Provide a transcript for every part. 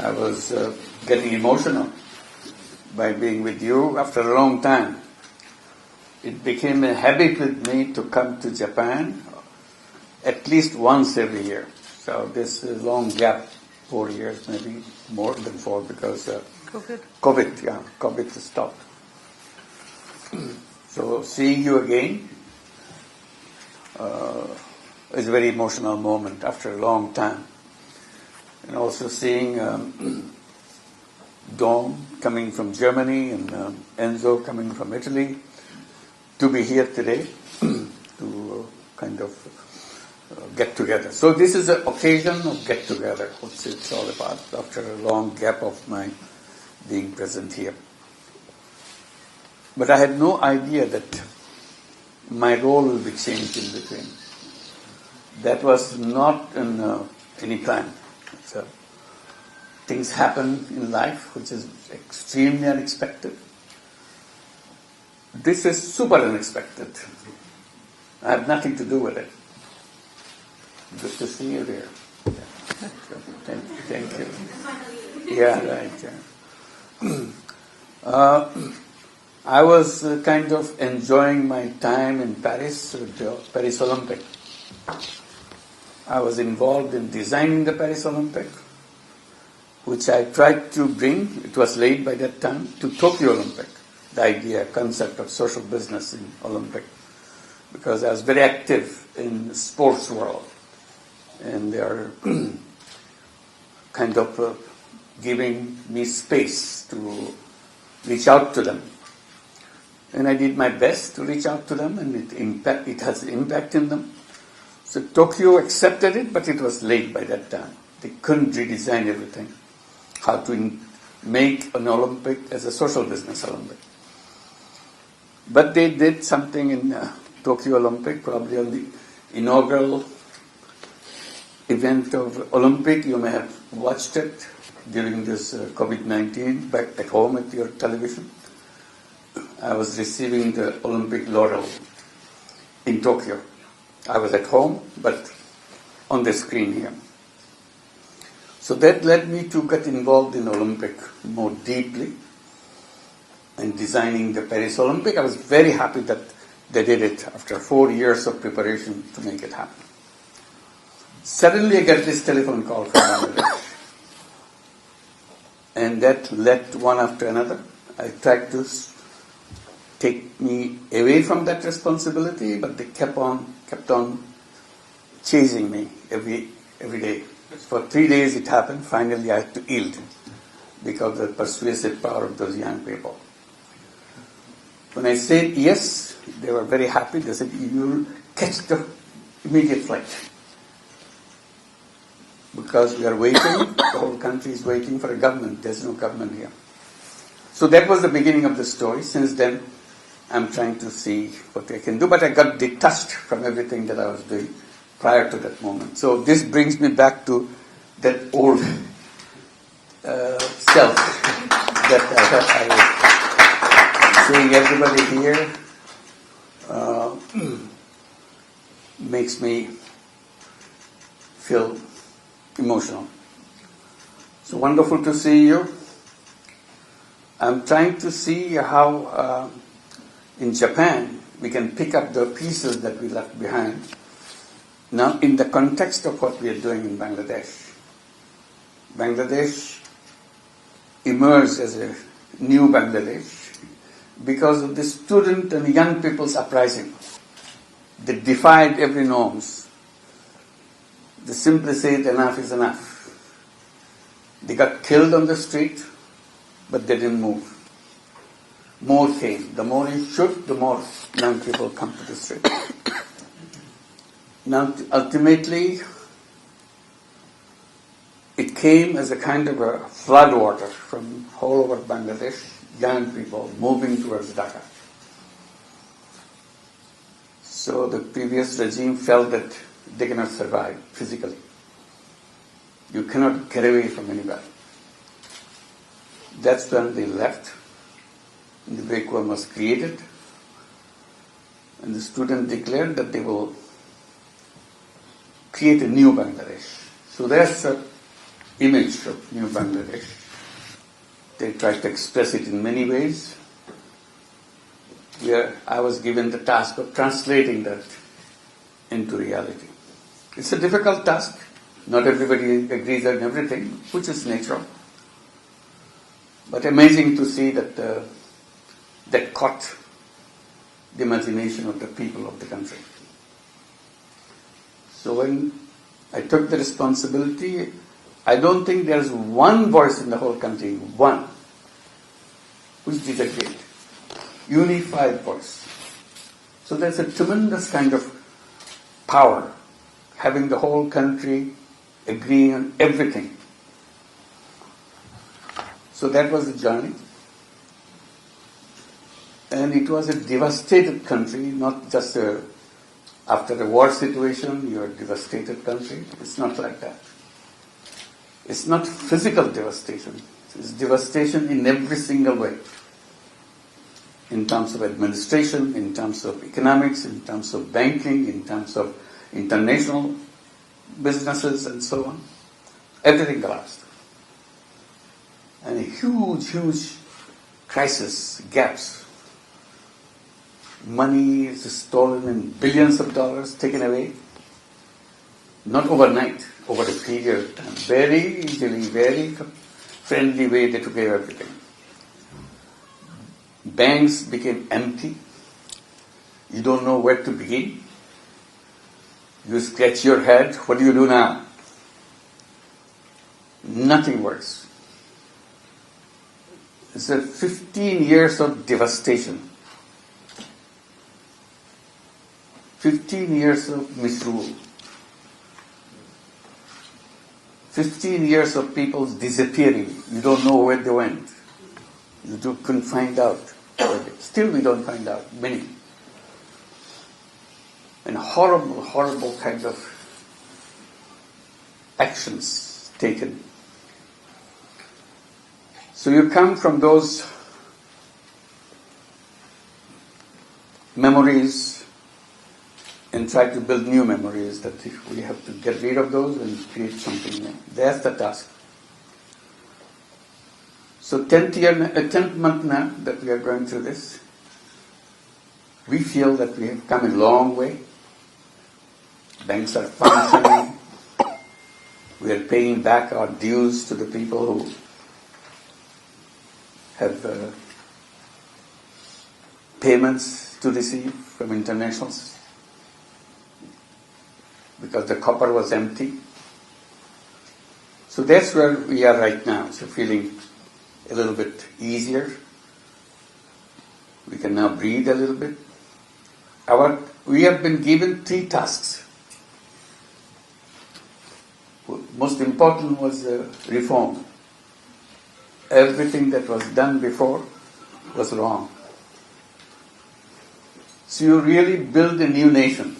I was getting emotional by being with you after a long time. It became a habit with me to come to Japan at least once every year. So this long gap, 4 years, maybe more than 4, because COVID stopped. So seeing you again is a very emotional moment after a long time. And also seeing Dom coming from Germany and Enzo coming from Italy to be here today to kind of get together. So this is an occasion of get together, which it's all about after a long gap of my being present here. But I had no idea that my role will be changed in between. That was not in any plan. So things happen in life which is extremely unexpected. This is super unexpected. I have nothing to do with it. Good to see you there. Thank you. Yeah, right. Yeah. I was kind of enjoying my time in Paris with the Paris Olympic. I was involved in designing the Paris Olympic, which I tried to bring, it was late by that time, to Tokyo Olympic, the idea, concept of social business in Olympic, because I was very active in sports world, and they are kind of giving me space to reach out to them. And I did my best to reach out to them, and it has impact in them. So Tokyo accepted it, but it was late by that time. They couldn't redesign everything. How to make an Olympic as a social business Olympic. But they did something in Tokyo Olympic, probably on the inaugural event of Olympic. You may have watched it during this COVID-19 back at home at your television. I was receiving the Olympic laurel in Tokyo. I was at home, but on the screen here. So that led me to get involved in Olympic more deeply and designing the Paris Olympic. I was very happy that they did it after 4 years of preparation to make it happen. Suddenly I get this telephone call from Bangladesh. And that led one after another. I tried to take me away from that responsibility, but they kept on chasing me every day. For 3 days it happened. Finally I had to yield because of the persuasive power of those young people. When I said yes, they were very happy. They said, you'll catch the immediate flight. Because we are waiting, the whole country is waiting for a government. There's no government here. So that was the beginning of the story. Since then, I'm trying to see what I can do, but I got detached from everything that I was doing prior to that moment. So this brings me back to that old self that I was seeing everybody here makes me feel emotional. So wonderful to see you. I'm trying to see how in Japan we can pick up the pieces that we left behind. Now in the context of what we are doing in Bangladesh. Bangladesh emerged as a new Bangladesh because of the student and young people's uprising. They defied every norms. They simply said enough is enough. They got killed on the street, but they didn't move. More came. The more you shoot, the more young people come to the street. Now, ultimately, it came as a kind of a flood water from all over Bangladesh, young people moving towards Dhaka. So the previous regime felt that they cannot survive physically. You cannot get away from anybody. That's when they left. The vacuum was created. And the students declared that they will create a new Bangladesh. So that's image of New Bangladesh. They tried to express it in many ways. I was given the task of translating that into reality. It's a difficult task. Not everybody agrees on everything, which is natural. But amazing to see that that caught the imagination of the people of the country. So when I took the responsibility, I don't think there's one voice in the whole country, one, which disagreed. Unified voice. So there's a tremendous kind of power, having the whole country agreeing on everything. So that was the journey. And it was a devastated country, not just after a war situation, you're a devastated country. It's not like that. It's not physical devastation. It's devastation in every single way. In terms of administration, in terms of economics, in terms of banking, in terms of international businesses and so on. Everything collapsed. And a huge, huge crisis, gaps. Money is stolen and billions of dollars taken away. Not overnight, over a period of time. Very easily, very friendly way they took away everything. Banks became empty. You don't know where to begin. You scratch your head. What do you do now? Nothing works. It's 15 years of devastation. 15 years of misrule. 15 years of people disappearing. You don't know where they went. You couldn't find out. Still we don't find out, many. And horrible, horrible kind of actions taken. So you come from those memories and try to build new memories, that we have to get rid of those and create something new. That's the task. So 10th month now that we are going through this, we feel that we have come a long way. Banks are functioning. We are paying back our dues to the people who have payments to receive from internationals, because the copper was empty. So that's where we are right now. So feeling a little bit easier. We can now breathe a little bit. We have been given 3 tasks. Most important was reform. Everything that was done before was wrong. So you really build a new nation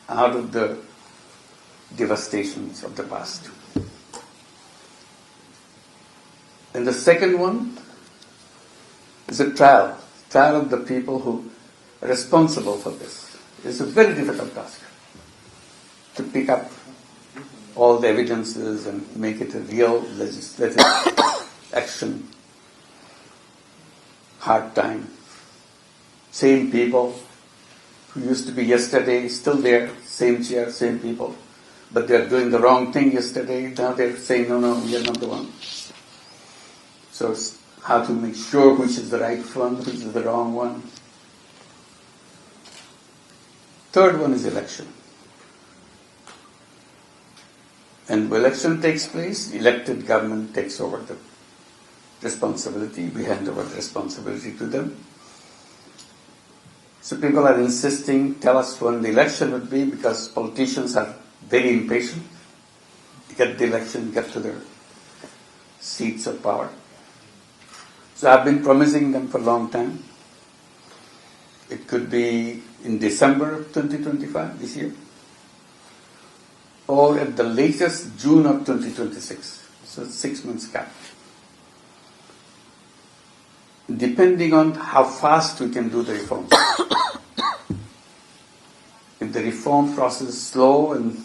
out of the devastations of the past. And the second one is a trial of the people who are responsible for this. It's a very difficult task to pick up all the evidences and make it a real legislative action. Hard time. Same people who used to be yesterday, still there, same chair, same people. But they are doing the wrong thing yesterday, now they're saying, no, we are not the one. So it's how to make sure which is the right one, which is the wrong one. Third one is election. And when election takes place, elected government takes over the responsibility. We hand over the responsibility to them. So people are insisting, tell us when the election would be, because politicians are very impatient. Get the election, get to their seats of power. So I've been promising them for a long time. It could be in December of 2025, this year, or at the latest June of 2026. So 6 months gap. Depending on how fast we can do the reform. If the reform process is slow and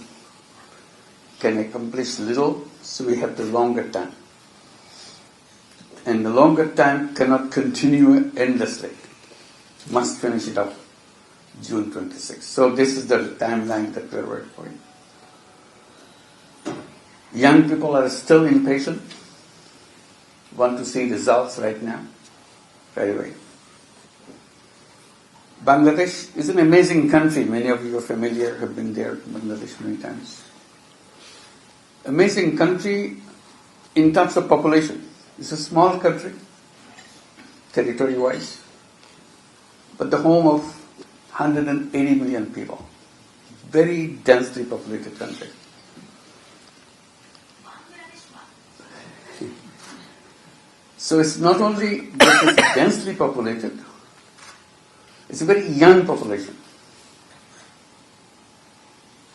can accomplish little, So we have the longer time. And the longer time cannot continue endlessly. Must finish it up June 26. So this is the timeline that we're working for. Young people are still impatient, want to see results right now, right away. Bangladesh is an amazing country. Many of you are familiar, have been there, Bangladesh many times. Amazing country in terms of population. It's a small country, territory-wise, but the home of 180 million people. Very densely populated country. So it's not only that it's densely populated, it's a very young population.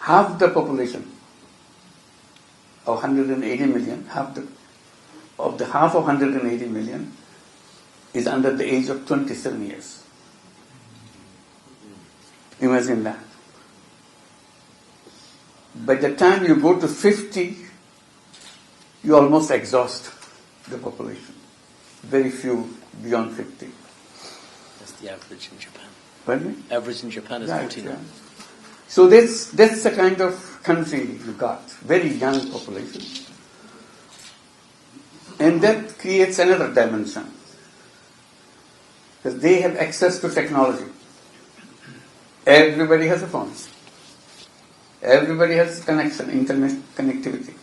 Half the population of 180 million, half of 180 million is under the age of 27 years. Imagine that. By the time you go to 50, you almost exhaust the population. Very few beyond 50. That's the average in Japan. Pardon me? Average in Japan is 49. Yeah. So that's the kind of country you got. Very young population. And that creates another dimension. Because they have access to technology. Everybody has a phone. Everybody has connection, internet connectivity.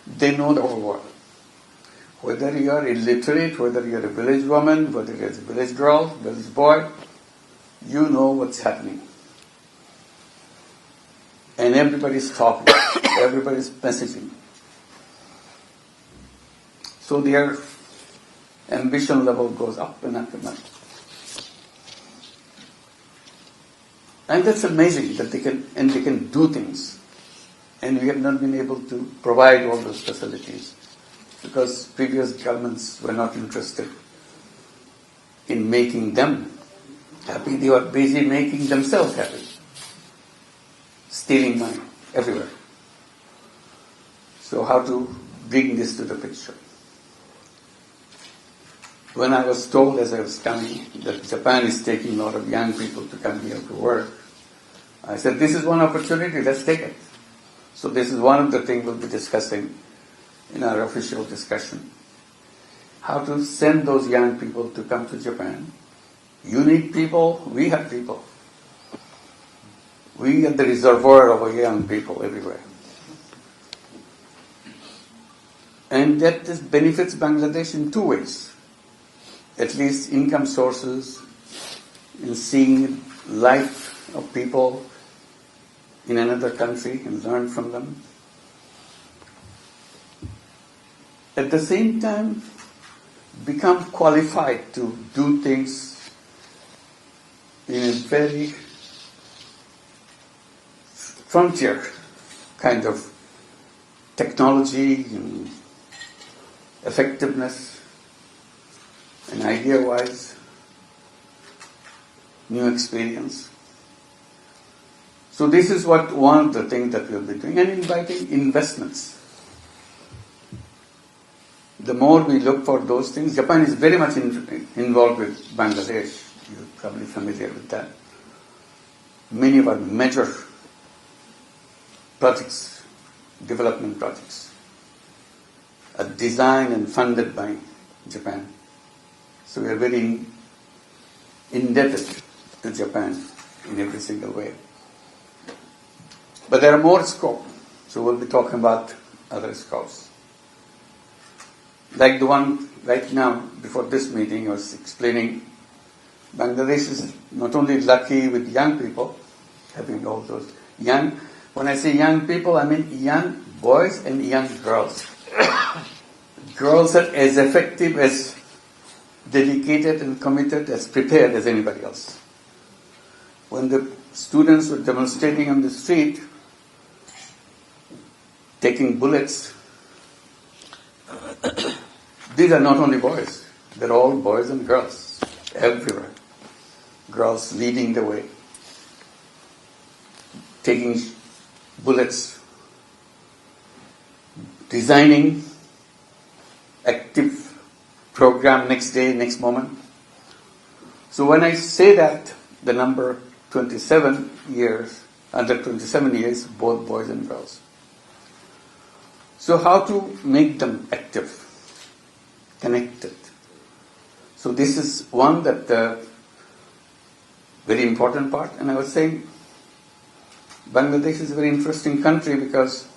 They know the whole world. Whether you are illiterate, whether you are a village woman, whether you are a village girl, village boy, you know what's happening. And everybody's talking, everybody's messaging. So their ambition level goes up and up and up. And that's amazing that they can do things. And we have not been able to provide all those facilities because previous governments were not interested in making them happy. They were busy making themselves happy. Stealing money everywhere. So how to bring this to the picture? When I was told as I was coming that Japan is taking a lot of young people to come here to work, I said, this is one opportunity, let's take it. So this is one of the things we'll be discussing in our official discussion. How to send those young people to come to Japan. You need people, we have people. We are the reservoir of young people everywhere. And that benefits Bangladesh in two ways. At least income sources, in seeing life of people in another country and learn from them. At the same time, become qualified to do things in a very frontier kind of technology and effectiveness and idea-wise, new experience. So this is one of the things that we'll be doing, and inviting investments. The more we look for those things, Japan is very much involved with Bangladesh. You're probably familiar with that. Many of our major projects, development projects, are designed and funded by Japan. So we are very indebted to Japan in every single way. But there are more scope, so we'll be talking about other scopes. Like the one right now, before this meeting, I was explaining, Bangladesh is not only lucky with young people, having all those young, when I say young people, I mean young boys and young girls. Girls are as effective, as dedicated and committed, as prepared as anybody else. When the students were demonstrating on the street, taking bullets, these are not only boys, they're all boys and girls, everywhere. Girls leading the way, taking bullets, designing active program next day, next moment. So when I say that, the number 27 years, under 27 years, both boys and girls. So how to make them active, connected? So this is one that very important part. And I was saying, Bangladesh is a very interesting country because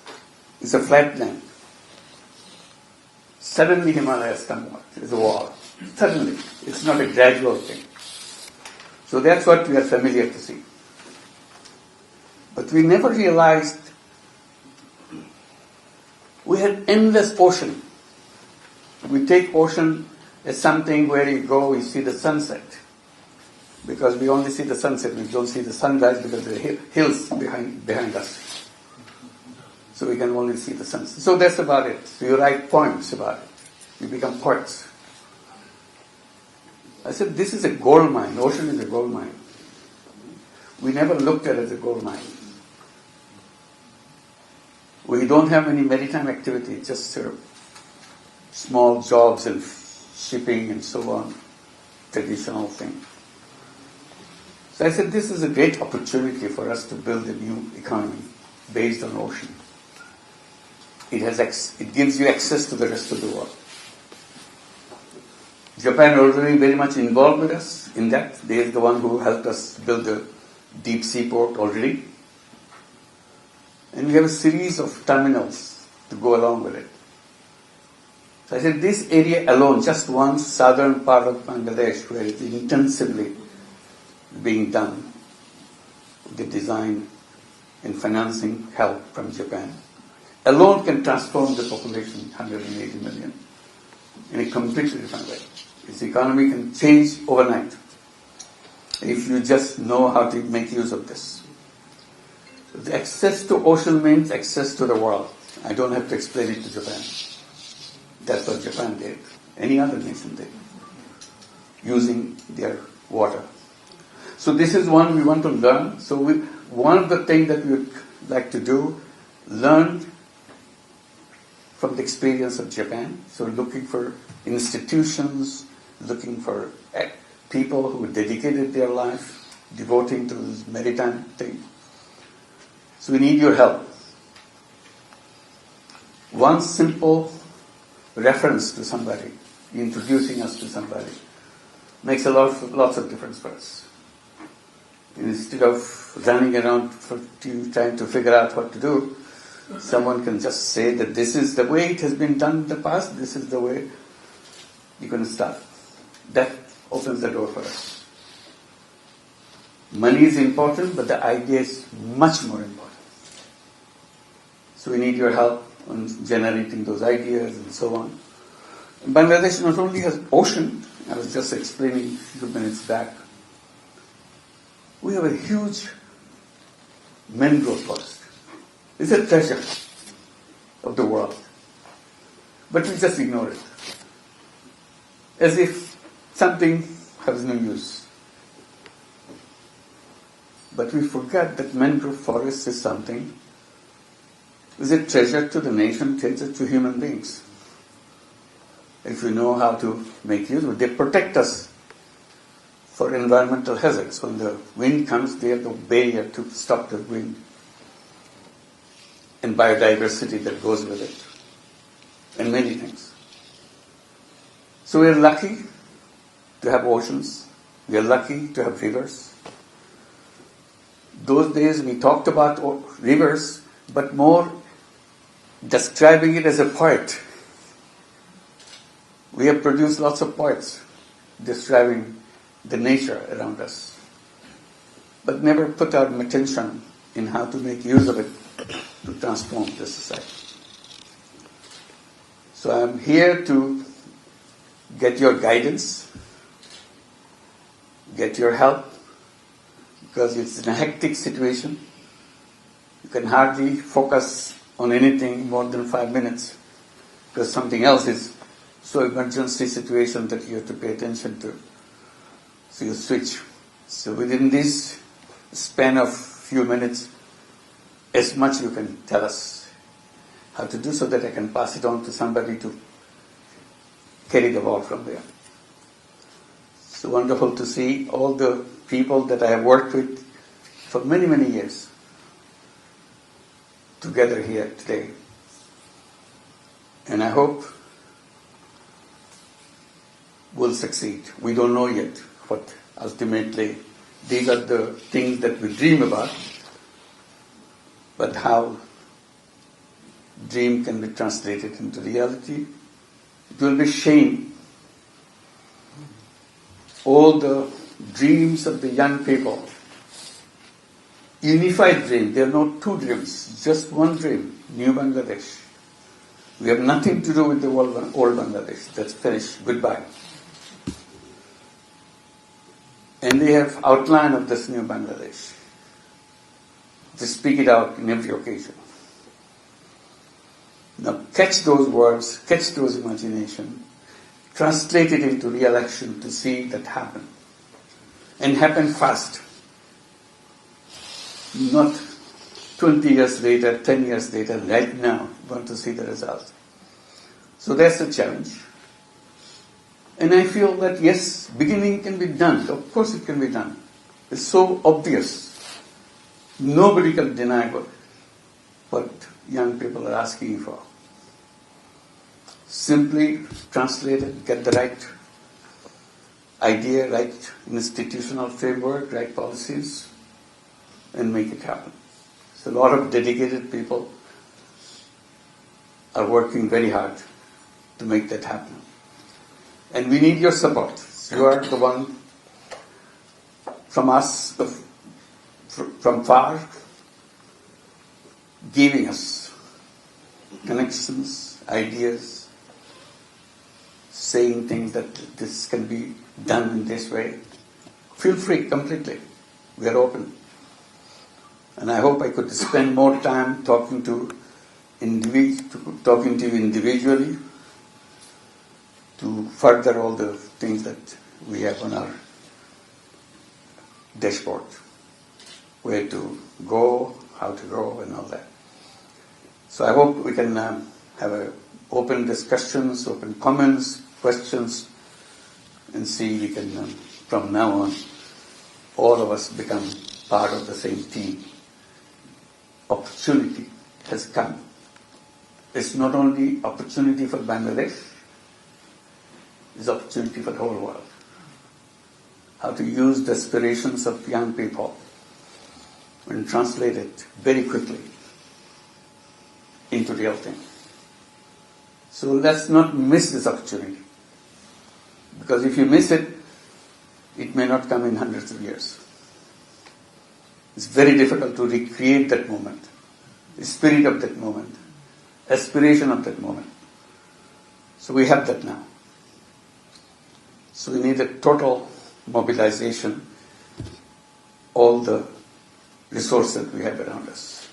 it's a flat land. Suddenly Himalayas come out, there's a wall. Suddenly, it's not a gradual thing. So that's what we are familiar to see. But we never realized we had endless ocean. We take ocean as something where you go, you see the sunset. Because we only see the sunset, we don't see the sunrise because there are hills behind us. So we can only see the sunset. So that's about it. So you write poems about it. You become poets. I said, this is a gold mine. Ocean is a gold mine. We never looked at it as a gold mine. We don't have any maritime activity, just small jobs and shipping and so on, traditional thing. So I said, this is a great opportunity for us to build a new economy based on ocean. It gives you access to the rest of the world. Japan already very much involved with us in that. They are the one who helped us build the deep sea port already. And we have a series of terminals to go along with it. So I said, this area alone, just one southern part of Bangladesh where it's intensively being done, the design and financing help from Japan, alone can transform the population, 180 million, in a completely different way. Its economy can change overnight if you just know how to make use of this. So the access to ocean means access to the world. I don't have to explain it to Japan. That's what Japan did. Any other nation did, using their water. So this is one we want to learn. So one of the things that we would like to do, learn from the experience of Japan. So looking for institutions, looking for people who dedicated their life, devoting to this maritime thing. So we need your help. One simple reference to somebody, introducing us to somebody, makes lots of difference for us. Instead of running around trying to figure out what to do, someone can just say that this is the way it has been done in the past, this is the way you're going to start. That opens the door for us. Money is important, but the idea is much more important. So we need your help on generating those ideas and so on. Bangladesh not only has ocean, I was just explaining a few minutes back, we have a huge mangrove forest. It's a treasure of the world. But we just ignore it. As if something has no use. But we forget that mangrove forest is something, is a treasure to the nation, treasure to human beings. If we know how to make use of it, they protect us for environmental hazards. When the wind comes, they have the barrier to stop the wind. And biodiversity that goes with it. And many things. So we are lucky to have oceans. We are lucky to have rivers. Those days we talked about rivers, but more describing it as a poet. We have produced lots of poets describing the nature around us, but never put our attention in how to make use of it to transform the society. So I am here to get your guidance, get your help, because it's a hectic situation. You can hardly focus on anything more than 5 minutes, because something else is so emergency situation that you have to pay attention to. So you switch. So within this span of few minutes, as much you can tell us. how to do so that I can pass it on to somebody to carry the ball from there. It's wonderful to see all the people that I have worked with for many, many years together here today. And I hope we'll succeed. We don't know yet what ultimately, these are the things that we dream about, but how dream can be translated into reality. It will be shame. All the dreams of the young people, unified dream, there are no two dreams, just one dream, New Bangladesh. We have nothing to do with the old Bangladesh. That's finished. Goodbye. And they have outline of this New Bangladesh. They speak it out in every occasion. Now catch those words, catch those imagination, translate it into real action to see that happen. And happen fast. Not 20 years later, 10 years later, right now, you want to see the result. So that's a challenge. And I feel that yes, beginning can be done. Of course it can be done. It's so obvious. Nobody can deny what young people are asking for. Simply translate it, get the right idea, right institutional framework, right policies, and make it happen. So a lot of dedicated people are working very hard to make that happen. And we need your support. You are the one from us, from far, giving us connections, ideas, saying things that this can be done in this way. Feel free completely. We are open. And I hope I could spend more time talking to you individually to further all the things that we have on our dashboard. Where to go, how to go, and all that. So I hope we can have open discussions, open comments, questions, and see we can, from now on, all of us become part of the same team. Opportunity has come. It's not only opportunity for Bangladesh, it's opportunity for the whole world. How to use the aspirations of young people and translate it very quickly into real thing. So let's not miss this opportunity. Because if you miss it, it may not come in hundreds of years. It's very difficult to recreate that moment, the spirit of that moment, aspiration of that moment. So we have that now. So we need a total mobilization, all the resources that we have around us.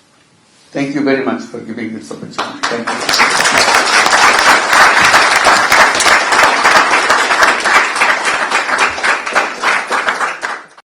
Thank you very much for giving this opportunity. Thank you.